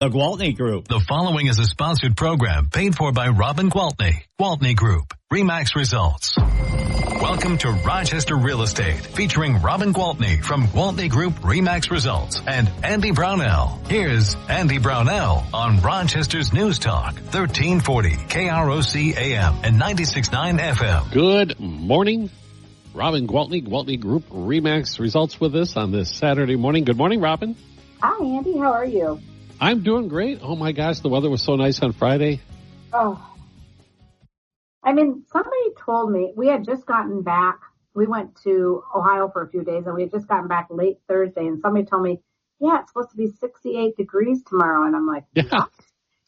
The Gwaltney Group. The following is a sponsored program paid for by Robin Gwaltney. Gwaltney Group. RE/MAX results. Welcome to Rochester Real Estate, featuring Robin Gwaltney from Gwaltney Group RE/MAX results and Andy Brownell. Here's Andy Brownell on Rochester's News Talk, 1340 KROC AM and 96.9 FM. Good morning. Robin Gwaltney, Gwaltney Group RE/MAX results with us on this Saturday morning. Good morning, Robin. Hi, Andy. How are you? I'm doing great. Oh, my gosh, the weather was so nice on Friday. Oh, I mean, somebody told me we had just gotten back. We went to Ohio for a few days, and we had just gotten back late Thursday, and somebody told me, yeah, it's supposed to be 68 degrees tomorrow, and I'm like, yeah. What?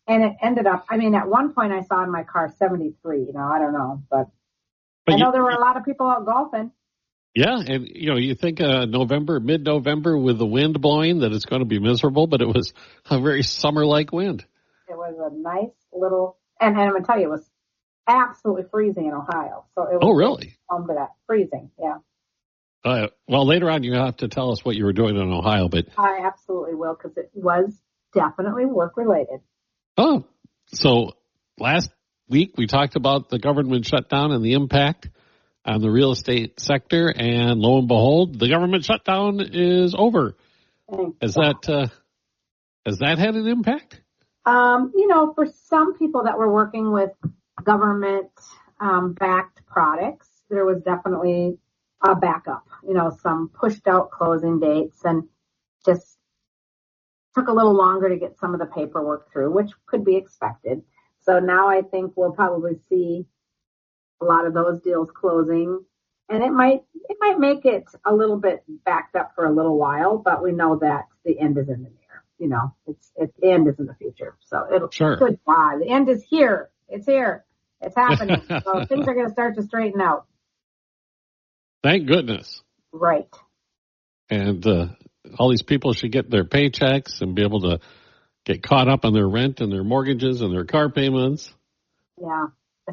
And it ended up, I mean, at one point I saw in my car 73, I don't know, but I know there were a lot of people out golfing. Yeah, and, you think mid-November with the wind blowing that it's going to be miserable, but it was a very summer-like wind. It was a nice little, and I'm going to tell you, it was absolutely freezing in Ohio. So it was oh, really? Under that, freezing, yeah. Well, later on you have to tell us what you were doing in Ohio, but I absolutely will, because it was definitely work-related. Oh, so last week we talked about the government shutdown and the impact on the real estate sector, and lo and behold, the government shutdown is over. Has that had an impact? For some people that were working with government backed products, there was definitely a backup. Some pushed out closing dates and just took a little longer to get some of the paperwork through, which could be expected. So now I think we'll probably see a lot of those deals closing, and it might make it a little bit backed up for a little while, but we know that the end is in the near. The end is in the future. So it'll sure. Goodbye. The end is here. It's here. It's happening. So things are going to start to straighten out. Thank goodness. Right. And all these people should get their paychecks and be able to get caught up on their rent and their mortgages and their car payments. Yeah.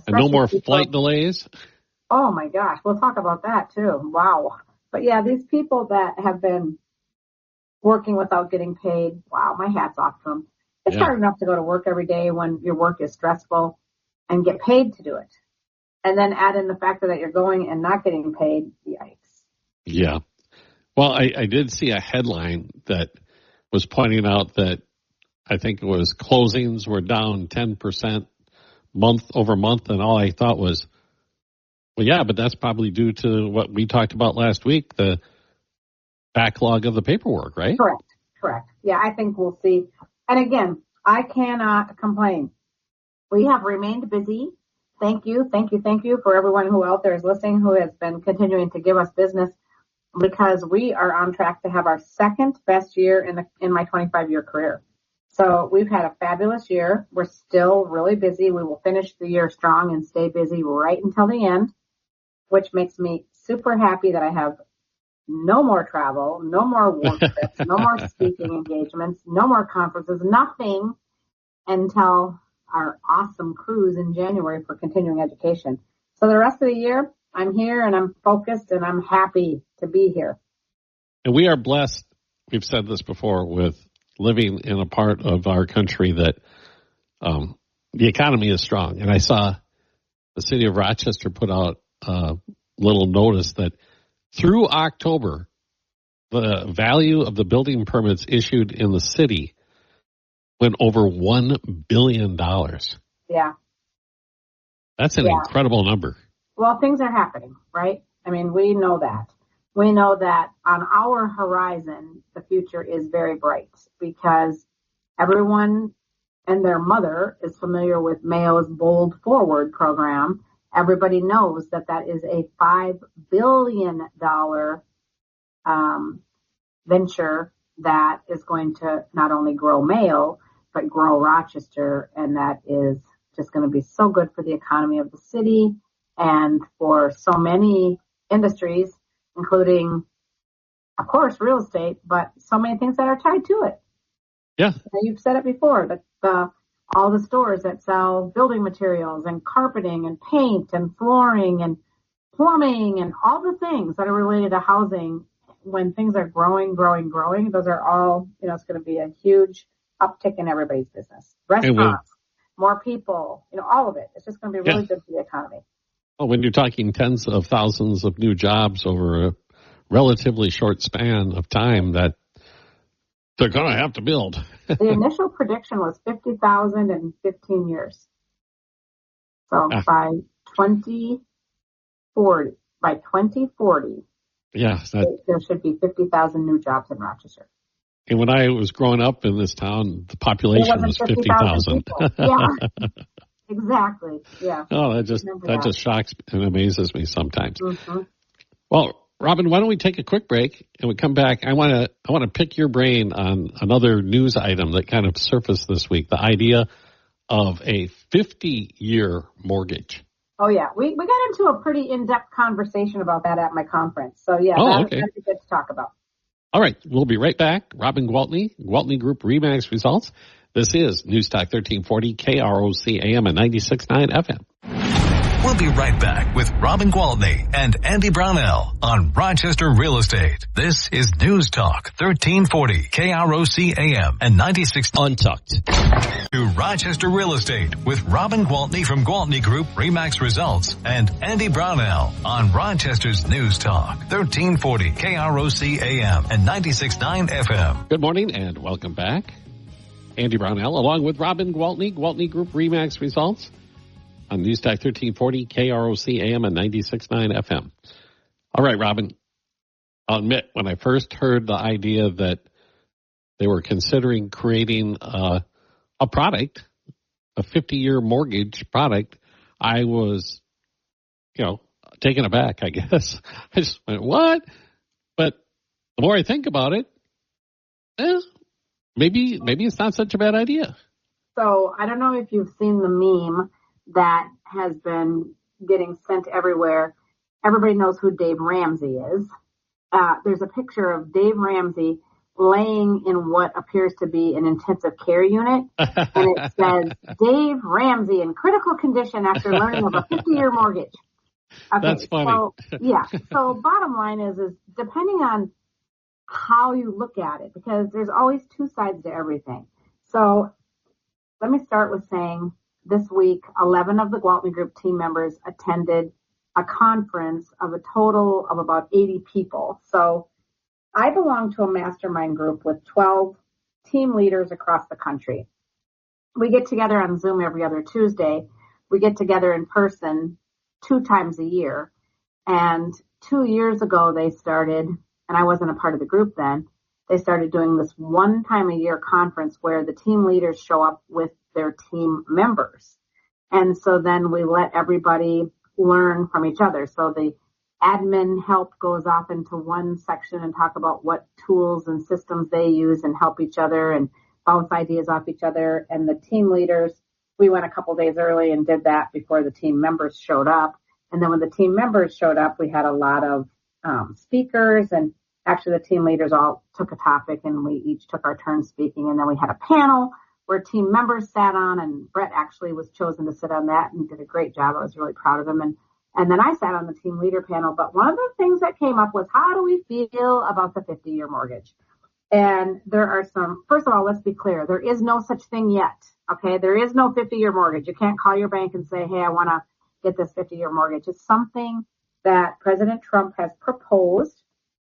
And no more flight delays. Oh, my gosh. We'll talk about that, too. Wow. But, yeah, these people that have been working without getting paid, wow, my hat's off to them. It's hard enough to go to work every day when your work is stressful and get paid to do it. And then add in the factor that you're going and not getting paid. Yikes. Yeah. Well, I did see a headline that was pointing out that I think it was closings were down 10% month over month, and all I thought was, well, yeah, but that's probably due to what we talked about last week, the backlog of the paperwork, right? Correct. Yeah, I think we'll see. And again, I cannot complain. We have remained busy. Thank you for everyone who out there is listening, who has been continuing to give us business, because we are on track to have our second best year in my 25-year career. So we've had a fabulous year. We're still really busy. We will finish the year strong and stay busy right until the end, which makes me super happy that I have no more travel, no more work trips, no more speaking engagements, no more conferences, nothing until our awesome cruise in January for continuing education. So the rest of the year, I'm here and I'm focused and I'm happy to be here. And we are blessed, we've said this before, with living in a part of our country that the economy is strong. And I saw the city of Rochester put out a little notice that through October, the value of the building permits issued in the city went over $1 billion. Yeah. That's an incredible number. Well, things are happening, right? I mean, we know that. We know that on our horizon, the future is very bright, because everyone and their mother is familiar with Mayo's Bold Forward program. Everybody knows that is a $5 billion venture that is going to not only grow Mayo, but grow Rochester. And that is just going to be so good for the economy of the city and for so many industries, including, of course, real estate, but so many things that are tied to it. Yeah. You've said it before, that all the stores that sell building materials and carpeting and paint and flooring and plumbing and all the things that are related to housing, when things are growing, those are all, it's going to be a huge uptick in everybody's business. Restaurants, more people, all of it. It's just going to be really good for the economy. Well, when you're talking tens of thousands of new jobs over a relatively short span of time, that they're going to have to build. The initial prediction was 50,000 in 15 years. So by 2040, there should be 50,000 new jobs in Rochester. And when I was growing up in this town, the population was 50,000. Yeah, exactly. Yeah. Oh, that just shocks and amazes me sometimes. Mm-hmm. Well, Robin, why don't we take a quick break and we come back? I want to pick your brain on another news item that kind of surfaced this week. The idea of a 50-year mortgage. Oh yeah, we got into a pretty in-depth conversation about that at my conference. So yeah, that'd be good to talk about. All right, we'll be right back. Robin Gwaltney, Gwaltney Group-RE results. This is News Talk 1340 KROC AM and 96.9 FM. We'll be right back with Robin Gwaltney and Andy Brownell on Rochester Real Estate. This is News Talk 1340 KROC AM and 96 Untucked. To Rochester Real Estate with Robin Gwaltney from Gwaltney Group-RE results and Andy Brownell on Rochester's News Talk 1340 KROC AM and 96.9 FM. Good morning and welcome back. Andy Brownell along with Robin Gwaltney, Gwaltney Group-RE results on News Talk 1340 KROC AM and 96.9 FM. All right, Robin, I'll admit when I first heard the idea that they were considering creating a product, a 50-year mortgage product, I was, taken aback, I guess. I just went, what? But the more I think about it, maybe it's not such a bad idea. So I don't know if you've seen the meme that has been getting sent everywhere. Everybody knows who Dave Ramsey is. There's a picture of Dave Ramsey laying in what appears to be an intensive care unit. And it says, Dave Ramsey in critical condition after learning of a 50-year mortgage. Okay, that's funny. So, yeah. So bottom line is depending on how you look at it, because there's always two sides to everything. So let me start with saying this week, 11 of the Gwaltney Group team members attended a conference of a total of about 80 people. So I belong to a mastermind group with 12 team leaders across the country. We get together on Zoom every other Tuesday. We get together in person 2 times a year. And 2 years ago, they started, and I wasn't a part of the group then, they started doing this 1 time a year conference where the team leaders show up with their team members. And so then we let everybody learn from each other. So the admin help goes off into one section and talk about what tools and systems they use and help each other and bounce ideas off each other. And the team leaders, we went a couple days early and did that before the team members showed up. And then when the team members showed up, we had a lot of speakers, and actually the team leaders all took a topic and we each took our turn speaking. And then we had a panel where team members sat on, and Brett actually was chosen to sit on that and did a great job. I was really proud of him. And then I sat on the team leader panel. But one of the things that came up was, how do we feel about the 50-year mortgage? And there are some, first of all, let's be clear. There is no such thing yet. Okay. There is no 50-year mortgage. You can't call your bank and say, hey, I want to get this 50-year mortgage. It's something that President Trump has proposed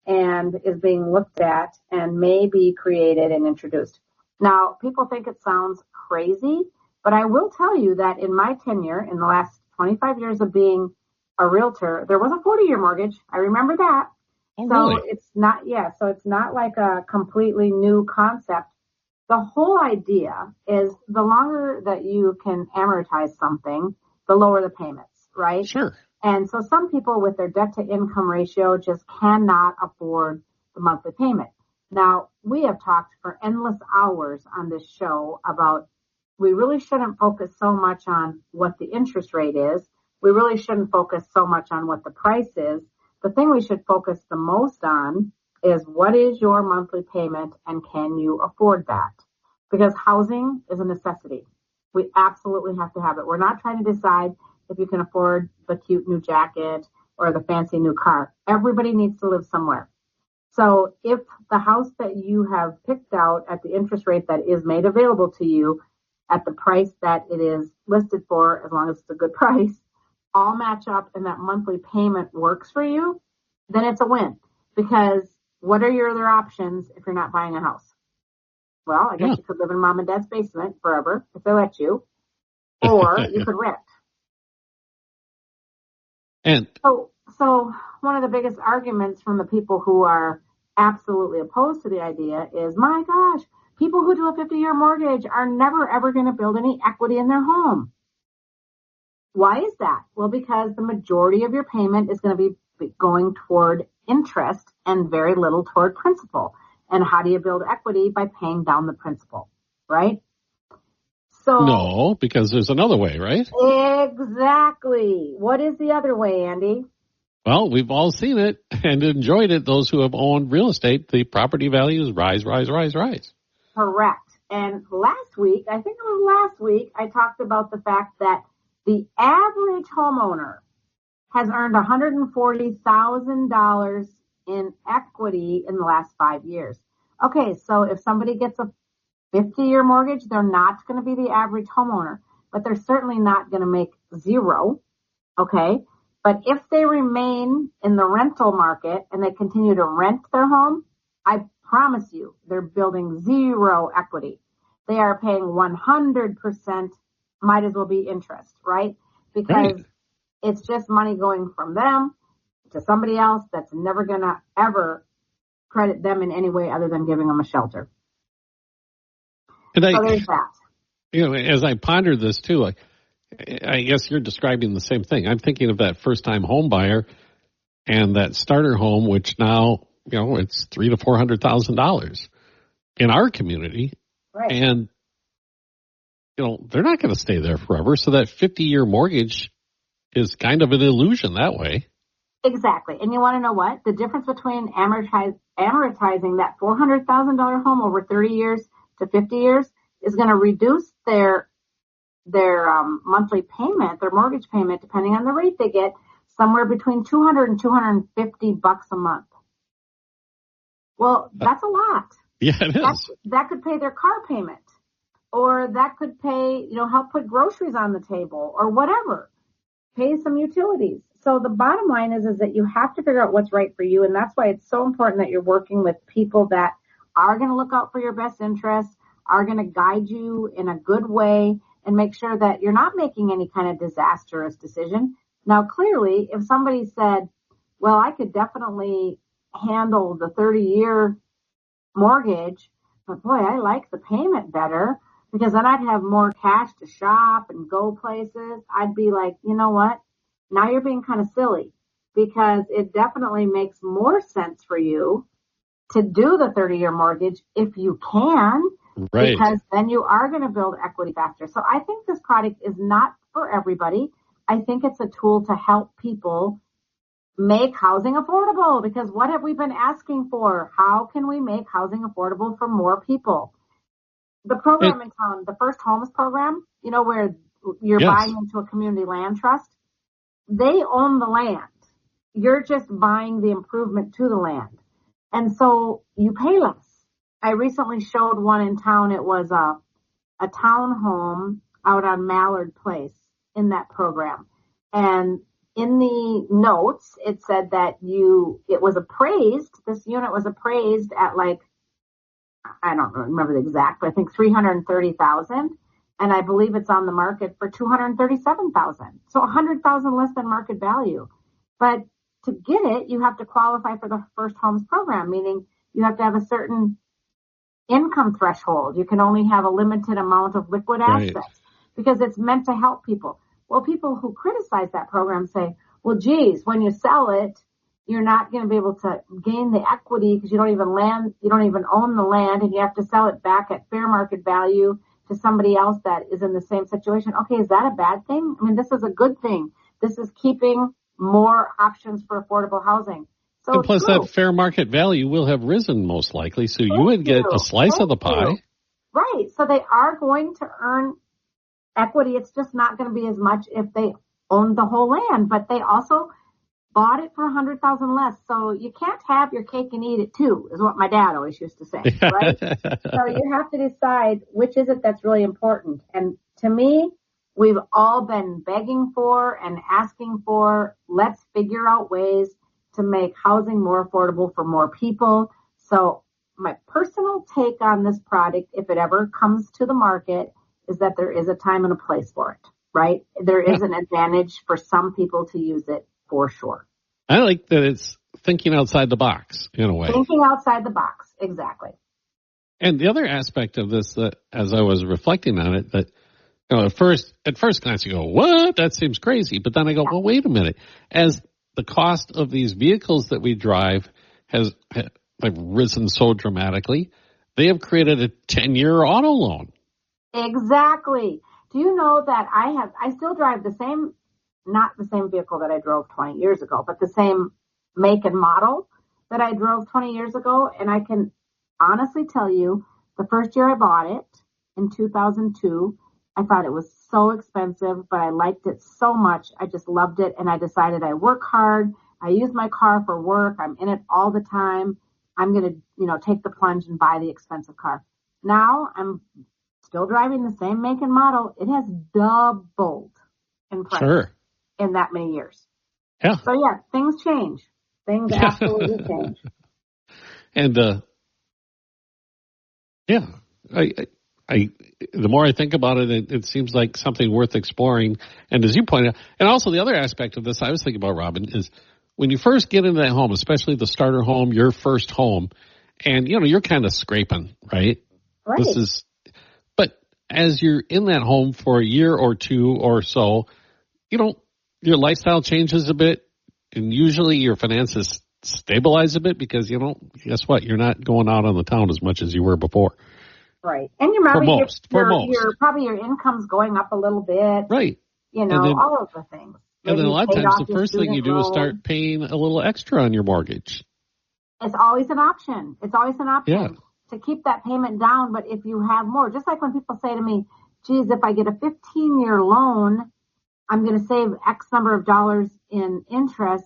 and is being looked at and may be created and introduced. Now, people think it sounds crazy, but I will tell you that in my tenure, in the last 25 years of being a realtor, there was a 40-year mortgage. I remember that. Oh, so really? It's not like a completely new concept. The whole idea is the longer that you can amortize something, the lower the payments, right? Sure. And so some people with their debt to income ratio just cannot afford the monthly payment. Now, we have talked for endless hours on this show about we really shouldn't focus so much on what the interest rate is. We really shouldn't focus so much on what the price is. The thing we should focus the most on is what is your monthly payment and can you afford that? Because housing is a necessity. We absolutely have to have it. We're not trying to decide if you can afford the cute new jacket or the fancy new car. Everybody needs to live somewhere. So if the house that you have picked out at the interest rate that is made available to you at the price that it is listed for, as long as it's a good price, all match up and that monthly payment works for you, then it's a win. Because what are your other options if you're not buying a house? Well, I guess you could live in mom and dad's basement forever if they let you, or you could rent. And so one of the biggest arguments from the people who are absolutely opposed to the idea is, my gosh, people who do a 50-year mortgage are never, ever going to build any equity in their home. Why is that? Well, because the majority of your payment is going to be going toward interest and very little toward principal. And how do you build equity? By paying down the principal, right? So no, because there's another way, right? Exactly. What is the other way, Andy? Well, we've all seen it and enjoyed it. Those who have owned real estate, the property values rise. Correct. And last week, I think it was last week, I talked about the fact that the average homeowner has earned $140,000 in equity in the last 5 years. Okay, so if somebody gets a 50-year mortgage, they're not going to be the average homeowner, but they're certainly not going to make zero, okay? But if they remain in the rental market and they continue to rent their home, I promise you, they're building zero equity. They are paying 100%, might as well be interest, right? Because it's just money going from them to somebody else that's never going to ever credit them in any way other than giving them a shelter. And so there's that. You know, as I pondered this too, like, I guess you're describing the same thing. I'm thinking of that first-time home buyer and that starter home, which now, you know, it's $300,000 to $400,000 in our community, right? And you know, they're not going to stay there forever. So that 50-year mortgage is kind of an illusion that way. Exactly. And you want to know what? The difference between amortizing that $400,000 home over 30 years to 50 years is going to reduce their monthly payment, their mortgage payment, depending on the rate they get, somewhere between $200 and $250 a month. Well, that's a lot. Yeah, it is. That could pay their car payment, or that could pay, help put groceries on the table or whatever, pay some utilities. So the bottom line is that you have to figure out what's right for you. And that's why it's so important that you're working with people that are going to look out for your best interests, are going to guide you in a good way, and make sure that you're not making any kind of disastrous decision. Now, clearly, if somebody said, well, I could definitely handle the 30-year mortgage, but boy, I like the payment better because then I'd have more cash to shop and go places. I'd be like, you know what? Now you're being kind of silly, because it definitely makes more sense for you to do the 30-year mortgage if you can, right? Because then you are going to build equity faster. So I think this product is not for everybody. I think it's a tool to help people make housing affordable, because what have we been asking for? How can we make housing affordable for more people? The program in town, the First Homes program, where you're buying into a community land trust, they own the land. You're just buying the improvement to the land. And so you pay less. I recently showed one in town. It was a townhome out on Mallard Place in that program. And in the notes, it said that it was appraised, this unit was appraised at I don't remember the exact, but I think $330,000. And I believe it's on the market for $237,000. So $100,000 less than market value. But to get it, you have to qualify for the First Homes program, meaning you have to have a certain income threshold. You can only have a limited amount of liquid assets, because it's meant to help people. Well, people who criticize that program say, well, geez, when you sell it, you're not going to be able to gain the equity because you don't even own the land, and you have to sell it back at fair market value to somebody else that is in the same situation. Okay, is that a bad thing? I mean, this is a good thing. This is keeping more options for affordable housing. So and plus that fair market value will have risen most likely, so you would get a slice of the pie. Right, so they are going to earn equity. It's just not going to be as much if they own the whole land, but they also bought it for $100,000 less. So you can't have your cake and eat it too, is what my dad always used to say, right? So you have to decide which is it that's really important. And to me, we've all been begging for and asking for, let's figure out ways to make housing more affordable for more people. So my personal take on this product, if it ever comes to the market, is that there is a time and a place for it, right? There is an advantage for some people to use it for sure. I like that it's thinking outside the box in a way. Thinking outside the box, exactly. And the other aspect of this, that as I was reflecting on it, that at first glance you go, what? That seems crazy. But then I go, well, wait a minute. As the cost of these vehicles that we drive has risen so dramatically, they have created a 10-year auto loan. Exactly. Do you know that I still drive the same, not the same vehicle that I drove 20 years ago, but the same make and model that I drove 20 years ago. And I can honestly tell you, the first year I bought it in 2002, I thought it was so expensive, but I liked it so much. I just loved it. And I decided I work hard. I use my car for work. I'm in it all the time. I'm going to, take the plunge and buy the expensive car. Now I'm still driving the same make and model. It has doubled in price in that many years. Yeah. So yeah, things change. Things absolutely change. And, I the more I think about it, it seems like something worth exploring. And as you pointed out, and also the other aspect of this I was thinking about, Robin, is when you first get into that home, especially the starter home, your first home, and, you're kind of scraping, right? Right. But as you're in that home for a year or two or so, your lifestyle changes a bit, and usually your finances stabilize a bit because, guess what? You're not going out on the town as much as you were before. Right. And you're probably your income's going up a little bit. Right. All of the things. And then a lot of times the first thing you do is start paying a little extra on your mortgage. It's always an option. Yeah. To keep that payment down. But if you have more, just like when people say to me, geez, if I get a 15-year loan, I'm going to save X number of dollars in interest.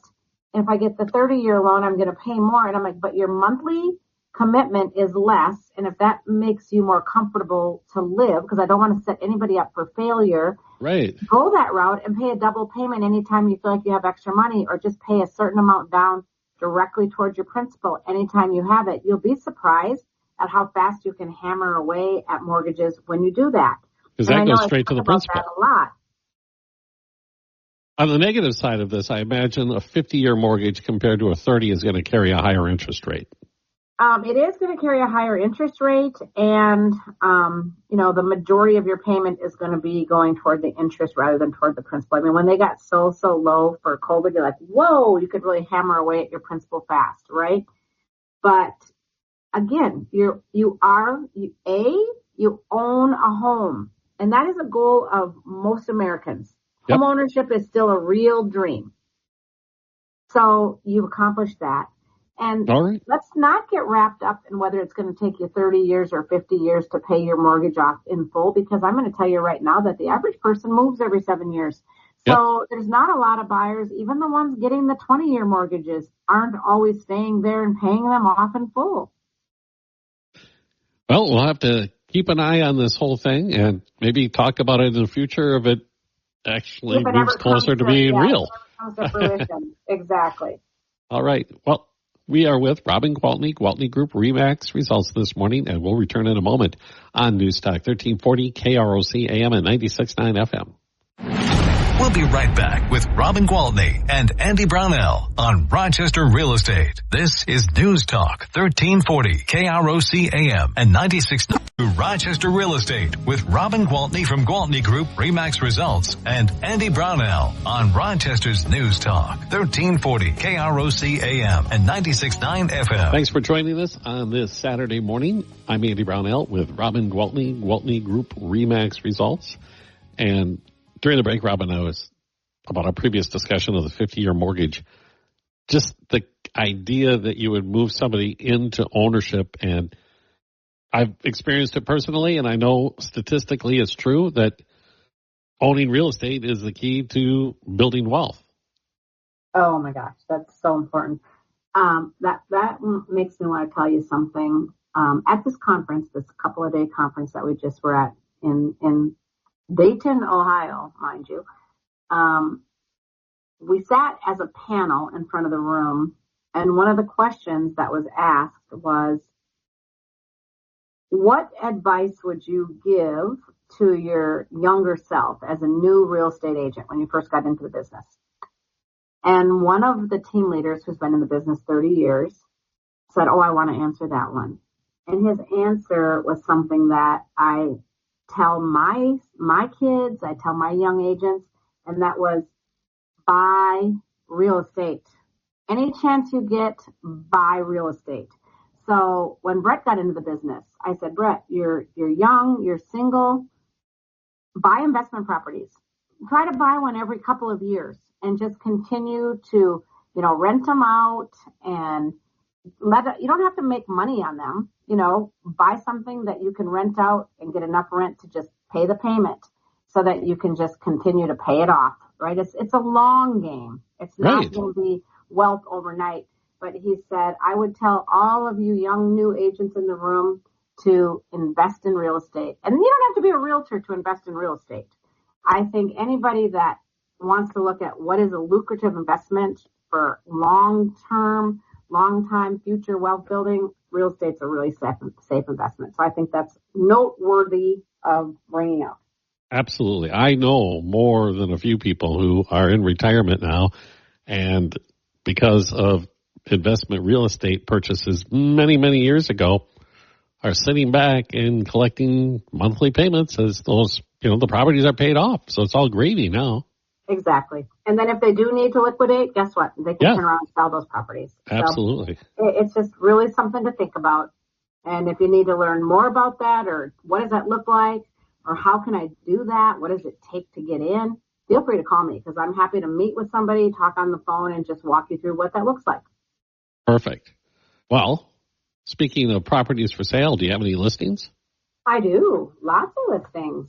And if I get the 30-year loan, I'm going to pay more. And I'm like, but your monthly commitment is less. And if that makes you more comfortable to live, because I don't want to set anybody up for failure, right? Go that route and pay a double payment anytime you feel like you have extra money, or just pay a certain amount down directly towards your principal anytime you have it. You'll be surprised at how fast you can hammer away at mortgages when you do that. Because that goes straight to the principal. That a lot. On the negative side of this, I imagine a 50-year mortgage compared to a 30 is going to carry a higher interest rate. It is going to carry a higher interest rate, and, the majority of your payment is going to be going toward the interest rather than toward the principal. I mean, when they got so low for COVID, you're like, whoa, you could really hammer away at your principal fast, right? But again, you own a home, and that is a goal of most Americans. Yep. Homeownership is still a real dream. So you've accomplished that. And let's not get wrapped up in whether it's going to take you 30 years or 50 years to pay your mortgage off in full, because I'm going to tell you right now that the average person moves every 7 years. So There's not a lot of buyers, even the ones getting the 20-year mortgages, aren't always staying there and paying them off in full. Well, we'll have to keep an eye on this whole thing and maybe talk about it in the future if it actually moves closer to being real. Comes to fruition. Exactly. All right. Well, we are with Robin Gwaltney, Gwaltney Group-RE results this morning, and we'll return in a moment on News Talk 1340 KROC AM and 96.9 FM. We'll be right back with Robin Gwaltney and Andy Brownell on Rochester Real Estate. This is News Talk 1340 KROC AM and 96.9 Rochester Real Estate with Robin Gwaltney from Gwaltney Group-RE results and Andy Brownell on Rochester's News Talk 1340 KROC AM and 96.9 FM. Thanks for joining us on this Saturday morning. I'm Andy Brownell with Robin Gwaltney, Gwaltney Group-RE results. And during the break, Robin, I was about our previous discussion of the 50-year mortgage, just the idea that you would move somebody into ownership. And I've experienced it personally, and I know statistically it's true that owning real estate is the key to building wealth. Oh my gosh, that's so important. That makes me want to tell you something. At this conference, this couple of day conference that we just were at in Dayton, Ohio, mind you, we sat as a panel in front of the room, and one of the questions that was asked was, what advice would you give to your younger self as a new real estate agent when you first got into the business? And one of the team leaders who's been in the business 30 years said, I want to answer that one. And his answer was something that I tell my kids, I tell my young agents, and that was buy real estate. Any chance you get, buy real estate. So when Brett got into the business, I said, Brett, you're young, you're single, buy investment properties. Try to buy one every couple of years and just continue to, rent them out, and you don't have to make money on them. Buy something that you can rent out and get enough rent to just pay the payment so that you can just continue to pay it off, right? It's a long game. It's not going to be wealth overnight. But he said, I would tell all of you young new agents in the room to invest in real estate. And you don't have to be a realtor to invest in real estate. I think anybody that wants to look at what is a lucrative investment for long-time future wealth building, real estate's a really safe investment. So I think that's noteworthy of bringing up. Absolutely. I know more than a few people who are in retirement now, and because of investment real estate purchases many, many years ago, are sitting back and collecting monthly payments as those, the properties are paid off. So it's all gravy now. Exactly. And then if they do need to liquidate, guess what? They can turn around and sell those properties. Absolutely. So it's just really something to think about. And if you need to learn more about that, or what does that look like, or how can I do that? What does it take to get in? Feel free to call me, because I'm happy to meet with somebody, talk on the phone, and just walk you through what that looks like. Perfect. Well, speaking of properties for sale, do you have any listings? I do. Lots of listings,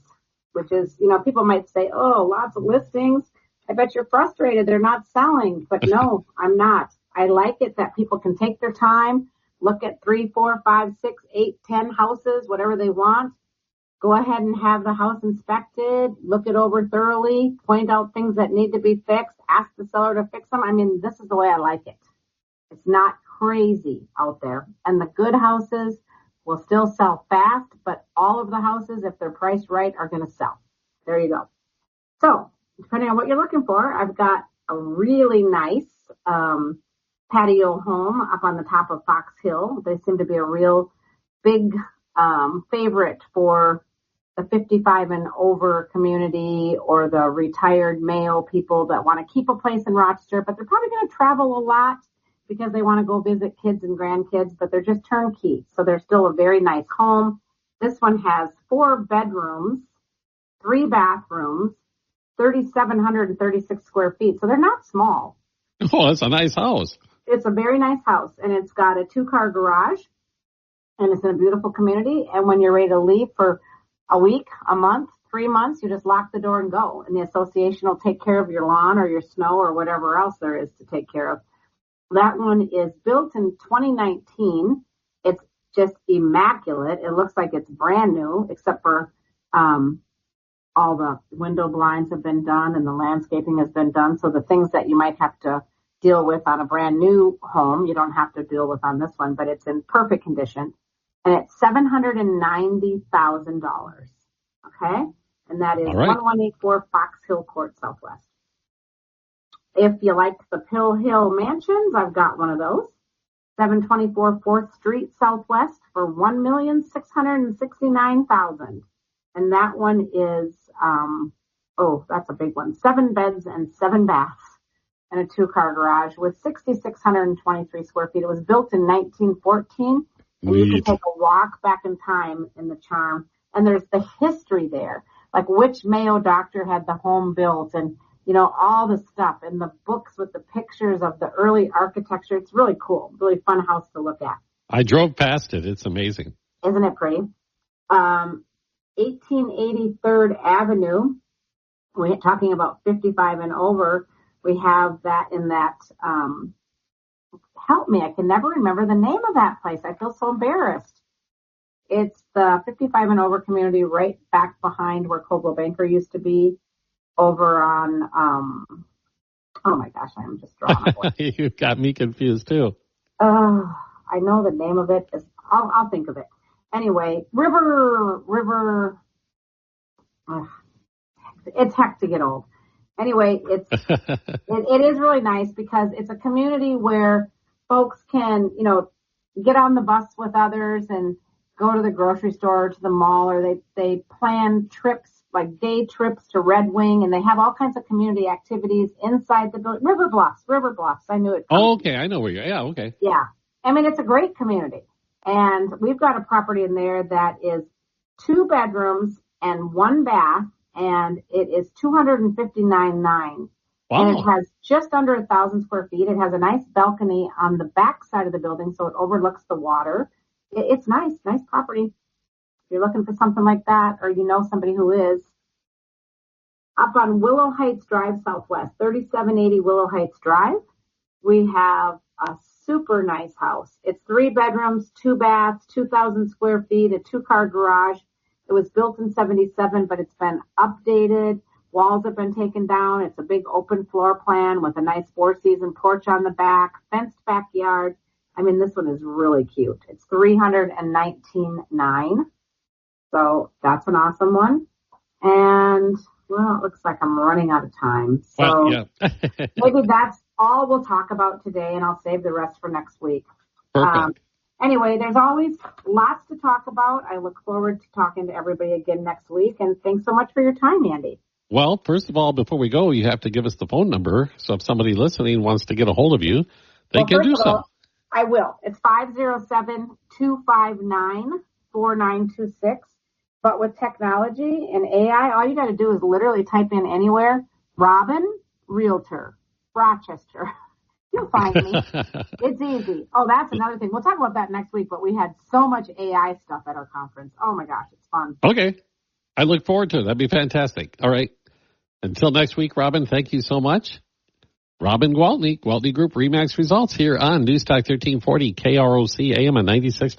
which is, people might say, oh, lots of listings. I bet you're frustrated. They're not selling. But no, I'm not. I like it that people can take their time, look at 3, 4, 5, 6, 8, 10 houses, whatever they want. Go ahead and have the house inspected, look it over thoroughly, point out things that need to be fixed, ask the seller to fix them. I mean, this is the way I like it. It's not crazy out there. And the good houses will still sell fast, but all of the houses, if they're priced right, are going to sell. There you go. So, depending on what you're looking for, I've got a really nice patio home up on the top of Fox Hill. They seem to be a real big favorite for the 55 and over community, or the retired male people that want to keep a place in Rochester, but they're probably going to travel a lot because they want to go visit kids and grandkids, but they're just turnkey. So they're still a very nice home. This one has 4 bedrooms, 3 bathrooms, 3,736 square feet. So they're not small. Oh, that's a nice house. It's a very nice house, and it's got a 2-car garage, and it's in a beautiful community. And when you're ready to leave for a week, a month, 3 months, you just lock the door and go. And the association will take care of your lawn or your snow or whatever else there is to take care of. That one is built in 2019. It's just immaculate. It looks like it's brand new, except for all the window blinds have been done and the landscaping has been done. So the things that you might have to deal with on a brand new home, you don't have to deal with on this one, but it's in perfect condition. And it's $790,000. Okay? And that is 1184 Fox Hill Court Southwest. If you like the Pill Hill Mansions, I've got one of those. 724 4th Street Southwest for $1,669,000. And that one is, that's a big one. 7 beds and 7 baths and a 2-car garage with 6,623 square feet. It was built in 1914. And you can take a walk back in time in the charm. And there's the history there, like which Mayo doctor had the home built, and, all the stuff, and the books with the pictures of the early architecture. It's really cool, really fun house to look at. I drove past it. It's amazing. Isn't it pretty? 1883rd Avenue, we're talking about 55 and over, We have that in that, help me, I can never remember the name of that place. I feel so embarrassed. It's the 55 and over community right back behind where Coldwell Banker used to be over on, oh my gosh, I'm just drawing a blank. You got me confused too. I know the name of it. I'll think of it. Anyway, River, it's heck to get old. Anyway, it is really nice because it's a community where folks can, get on the bus with others and go to the grocery store or to the mall, or they plan trips, like day trips to Red Wing, and they have all kinds of community activities inside the building. River Bluffs. I knew it. Oh, okay. I know where you're. Yeah, okay. Yeah. I mean, it's a great community. And we've got a property in there that is 2 bedrooms and 1 bath, and it is $259,900. Wow. And it has just under 1,000 square feet. It has a nice balcony on the back side of the building, so it overlooks the water. It's nice property. If you're looking for something like that, or somebody who is, up on Willow Heights Drive Southwest, 3780 Willow Heights Drive, we have a super nice house. It's 3 bedrooms, 2 baths, 2,000 square feet, a 2-car garage. It was built in 77, but it's been updated. Walls have been taken down. It's a big open floor plan with a nice 4-season porch on the back, fenced backyard. I mean, this one is really cute. It's $319,900. So that's an awesome one. And, well, it looks like I'm running out of time. So yeah. maybe that's all we'll talk about today, and I'll save the rest for next week. Perfect. Anyway, there's always lots to talk about. I look forward to talking to everybody again next week. And thanks so much for your time, Andy. Well, first of all, before we go, you have to give us the phone number. So if somebody listening wants to get a hold of you, they can do so. I will. It's 507-259-4926. But with technology and AI, all you got to do is literally type in anywhere, Robin, Realtor, Rochester. You'll find me. It's easy. Oh, that's another thing. We'll talk about that next week, but we had so much AI stuff at our conference. Oh, my gosh, it's fun. Okay. I look forward to it. That'd be fantastic. All right. Until next week, Robin, thank you so much. Robin Gwaltney, Gwaltney Group, RE/MAX Results here on News Talk 1340 KROC AM at 96.